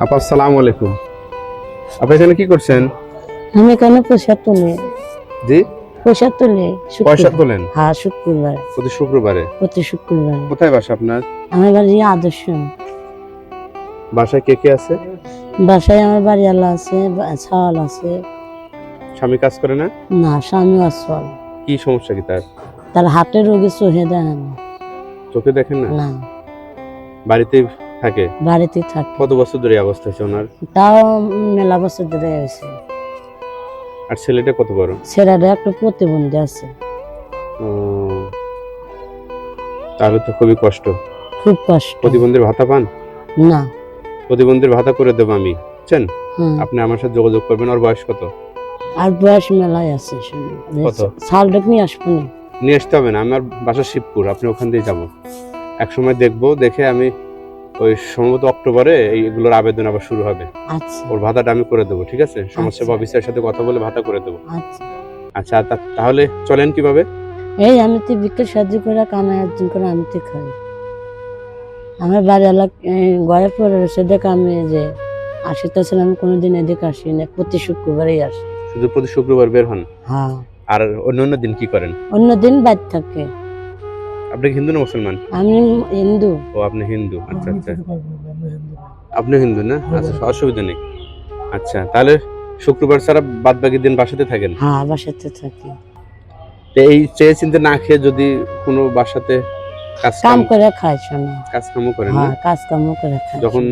আপা আসসালামু আলাইকুম। আপনি এখানে কি করছেন? আমি এখানে পয়সা তুলি। জি, পয়সা তুলি। পয়সা তোলেন হ্যাঁ, শুক্রবার। প্রতি শুক্রবারে? প্রতি শুক্রবার। কোথায় বাসা আপনার? আমার বাড়ি আদর্শ। বাসায় কে কে আছে? বাসায় আমার বাড়িওয়ালা আছে, ছাওয়াল আছে। স্বামী কাজ করে না? না, স্বামী আসল। কি সমস্যা কি তার? তার হাটের রোগী চোখে দেখেন চোখে দেখেন না? না, বাড়িতে থাকে? বাড়িতে থাকে। কত বছর ধরে এই অবস্থা হচ্ছে ওনার? তাও মেলা বছর ধরে হয়েছে। আর ছেলেটা কত বড়? ছেলেটা একটা প্রতিবন্ধী আছে। ও, তাহলে তো খুবই কষ্ট। খুব কষ্ট। প্রতিবন্ধীর ভাতা পান? না। প্রতিবন্ধীর ভাতা করে দেবো আমি, বুঝছেন? হ্যাঁ। আপনি আমার সাথে যোগাযোগ করবেন। ওর বয়স কত? আর বয়স মেলায় আছে। কত? সালটা নিয়ে আসবো না। নিয়ে আসতে হবে না, আমার বাসা শিবপুর, আপনি ওখান দিয়ে যাবো। এক সময় দেখবো, দেখে আমি ওই সম্ভবত অক্টোবরে এইগুলোর আবেদন আবার শুরু হবে। আচ্ছা ওর ভাতাটা আমি করে দেবো, ঠিক আছে? সমাজসেবা আচ্ছা। অফিসারের সাথে কথা বলে ভাতা করে দেবো। আচ্ছা। আচ্ছা, তাহলে চলেন কিভাবে? এই আমি তো বিকেল সাহায্য করে কামাই অর্জন করে আমি তো খাই। আমার বাড়িওয়ালা ঘরে পড়ে রয়েছে, দেখ আমি যে আসিতেছিলাম, আমি কোনোদিন এদিকে আসি না, প্রতি শুক্রবারই আসি। শুধু প্রতি শুক্রবার বের হন? হ্যাঁ। আর অন্য অন্য দিন কি করেন? অন্যদিন বাদ থাকে। আপনি হিন্দু না মুসলমান? আমি হিন্দু। ও, আপনি হিন্দু। আচ্ছা আচ্ছা, আপনি হিন্দু না? আচ্ছা, অসুবিধা নেই। আচ্ছা, তাহলে শুক্রবার ছাড়া বাদ বাকি দিন বাসাতে থাকেন? হ্যাঁ, বাসাতে থাকি। তো এই চেয়ে চিন্তে না খেয়ে যদি কোনো বাসাতে কাম করে খাই শোনা। কাজ কামও করেন না? হ্যাঁ, কাজ কাম করে খাই। যখন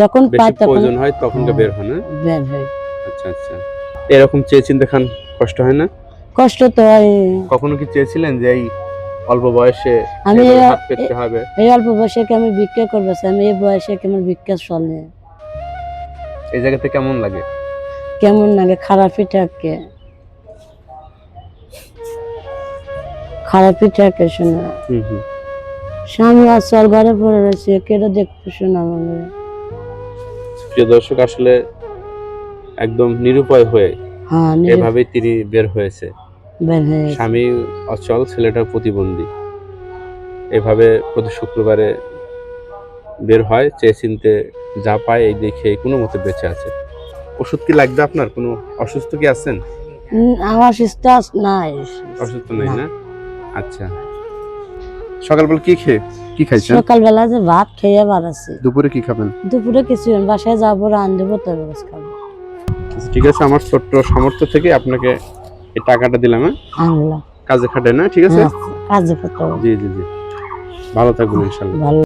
যখন পাই বেশি তখন প্রয়োজন হয় তখন বের হন? না? বের হই। আচ্ছা আচ্ছা, এরকম চেয়ে চিন্তে খান, কষ্ট হয় না? কষ্ট তো হয়। কখনো কি চেয়েছিলেন যে এই অল্প বয়সে আমি এভাবে হাত পেতে হবে? এই অল্প বয়সে কি আমি ভিক্ষা করবো? আমি এই বয়সে কি আমার ভিক্ষা চলে? এই জায়গাতে কেমন লাগে? কেমন লাগে? খারাপই থাকে, খারাপই থাকে শোনা। স্বামী আসল ঘরে পড়ে রয়েছে, কেটে দেখতে শোনা আমাকে। প্রিয় দর্শক, আসলে একদম নিরুপায় হয়ে হ্যাঁ, এভাবেই তিনি বের হয়েছে। বের হয়ে স্বামী অচল, ছেলেটা প্রতিবন্ধী। এভাবে প্রতি শুক্রবারে বের হয়, চেয়ে চিনতে যা পায় এই দেখে কোনো মতে বেঁচে আছে। ওষুধ কি লাগবে আপনার? কোনো অসুস্থ কি আছেন? আমার সিস্টার নাই। অসুস্থ নাই না? আচ্ছা, সকালবেলা কি খাইছেন? সকালবেলা যে ভাত খেয়ে বাড়াচ্ছি। দুপুরে কি খাবেন? দুপুরে কিছু বাসায় যাবো, রান্ধবো, তবে খাবো। ঠিক আছে, আমার ছোট্ট সামর্থ্য থেকে আপনাকে এই টাকাটা দিলাম। হ্যাঁ, আনলাম। কাজে খাটে না? ঠিক আছে, কাজে করতে জি জি জি, ভালো থাকবেন ইনশাল্লাহ। ভালো।